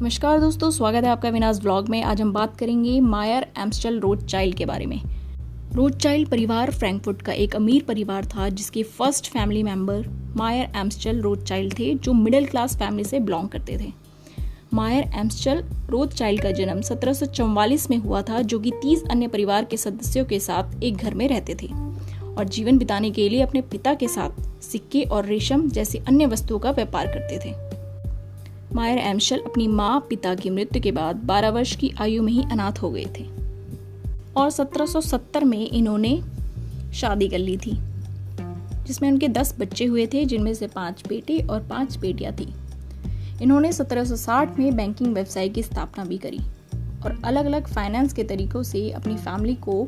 नमस्कार दोस्तों, स्वागत है आपका विनाश व्लॉग में। आज हम बात करेंगे मायर एम्स्टल रोथस्चाइल्ड के बारे में। रोथस्चाइल्ड परिवार फ्रैंकफर्ट का एक अमीर परिवार था जिसके फर्स्ट फैमिली मेंबर मायर एम्स्टल रोथस्चाइल्ड थे, जो मिडिल क्लास फैमिली से बिलोंग करते थे। मायर एम्स्टल रोथस्चाइल्ड का जन्म 1744 में हुआ था, जो कि 30 अन्य परिवार के सदस्यों के साथ एक घर में रहते थे और जीवन बिताने के लिए अपने पिता के साथ सिक्के और रेशम जैसी अन्य वस्तुओं का व्यापार करते थे। मायर एम्स्टल अपनी माँ पिता की मृत्यु के बाद 12 वर्ष की आयु में ही अनाथ हो गए थे और 1770 में इन्होंने शादी कर ली थी, जिसमें उनके 10 बच्चे हुए थे, जिनमें से 5 बेटे और 5 बेटियां थी। इन्होंने 1760 में बैंकिंग व्यवसाय की स्थापना भी करी और अलग अलग फाइनेंस के तरीकों से अपनी फैमिली को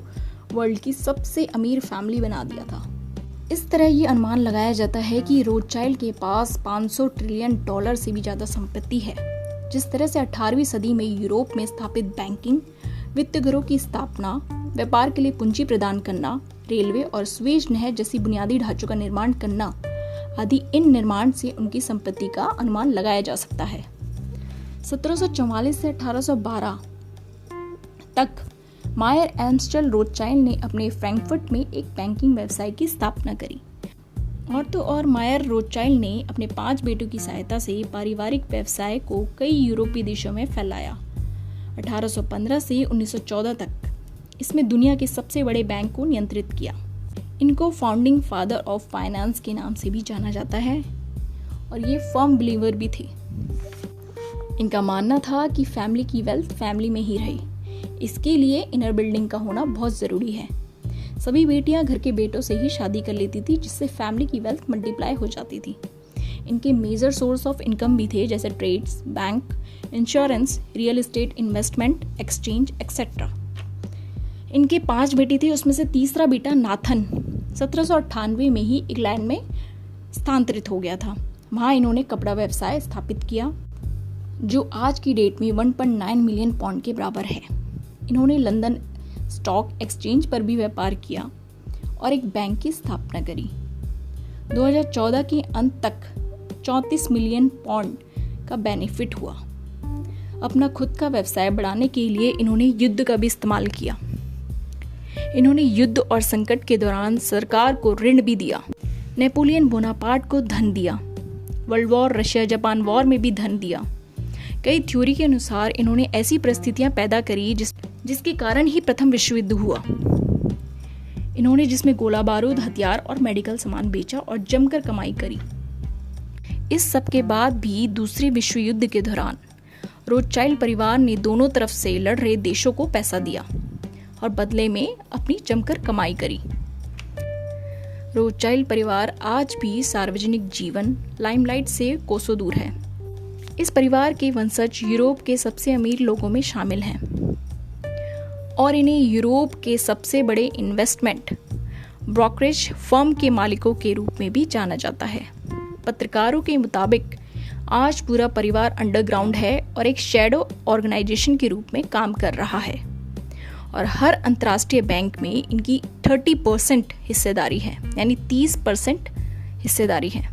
वर्ल्ड की सबसे अमीर फैमिली बना दिया था। इस तरह ये अनुमान लगाया जाता है कि रोथस्चाइल्ड के पास $500 ट्रिलियन से भी ज़्यादा संपत्ति है। जिस तरह से 18वीं सदी में यूरोप में स्थापित बैंकिंग, वित्त घरों की स्थापना, व्यापार के लिए पूंजी प्रदान करना, रेलवे और स्वेज नहर जैसी बुनियादी ढांचों का निर्माण करना आदि, इन निर्माण से उनकी संपत्ति का अनुमान लगाया जा सकता है। 1744 से 1812 तक मायर एम्स्टल रोथस्चाइल्ड ने अपने फ्रैंकफर्ट में एक बैंकिंग व्यवसाय की स्थापना करी। और तो और मायर रोथस्चाइल्ड ने अपने 5 बेटों की सहायता से पारिवारिक व्यवसाय को कई यूरोपीय देशों में फैलाया। 1815 से 1914 तक इसमें दुनिया के सबसे बड़े बैंक को नियंत्रित किया। इनको फाउंडिंग फादर ऑफ फाइनेंस के नाम से भी जाना जाता है और ये फर्म बिलीवर भी थे। इनका मानना था कि फैमिली की वेल्थ फैमिली में ही रहे, इसके लिए इनर बिल्डिंग का होना बहुत ज़रूरी है। सभी बेटियां घर के बेटों से ही शादी कर लेती थी, जिससे फैमिली की वेल्थ मल्टीप्लाई हो जाती थी। इनके मेजर सोर्स ऑफ इनकम भी थे, जैसे trades, bank, insurance, real estate, investment, exchange etcetera. इनके 5 बेटे थे, उसमें से तीसरा बेटा नाथन 1798 में ही इंग्लैंड में स्थानांतरित हो गया था। वहाँ इन्होंने कपड़ा व्यवसाय स्थापित किया, जो आज की डेट में 1.9 मिलियन पाउंड के बराबर है। इन्होंने लंदन स्टॉक एक्सचेंज पर भी व्यापार किया और एक बैंक की स्थापना करी। 2014 के अंत तक 34 मिलियन पाउंड का बेनिफिट हुआ। अपना खुद का व्यवसाय बढ़ाने के लिए इन्होंने युद्ध का भी इस्तेमाल किया। इन्होंने युद्ध और संकट के दौरान सरकार को ऋण भी दिया। नेपोलियन बोनापार्ट को धन दिया। World war, Russia Japan war में भी धन दिया। कई थ्योरी के अनुसार इन्होंने ऐसी परिस्थितियां पैदा करी जिसके कारण ही प्रथम विश्व युद्ध हुआ। इन्होंने जिसमें गोला बारूद, हथियार और मेडिकल सामान बेचा और जमकर कमाई करी। इस सब के बाद भी दूसरे विश्व युद्ध के दौरान रोथस्चाइल्ड परिवार ने दोनों तरफ से लड़ रहे देशों को पैसा दिया और बदले में अपनी जमकर कमाई करी। रोथस्चाइल्ड परिवार आज भी सार्वजनिक जीवन लाइमलाइट से कोसों दूर है। इस परिवार के वंशज यूरोप के सबसे अमीर लोगों में शामिल हैं और इन्हें यूरोप के सबसे बड़े इन्वेस्टमेंट ब्रोकरेज फर्म के मालिकों के रूप में भी जाना जाता है। पत्रकारों के मुताबिक आज पूरा परिवार अंडरग्राउंड है और एक शैडो ऑर्गेनाइजेशन के रूप में काम कर रहा है और हर अंतर्राष्ट्रीय बैंक में इनकी 30% हिस्सेदारी है, यानी 30% हिस्सेदारी है।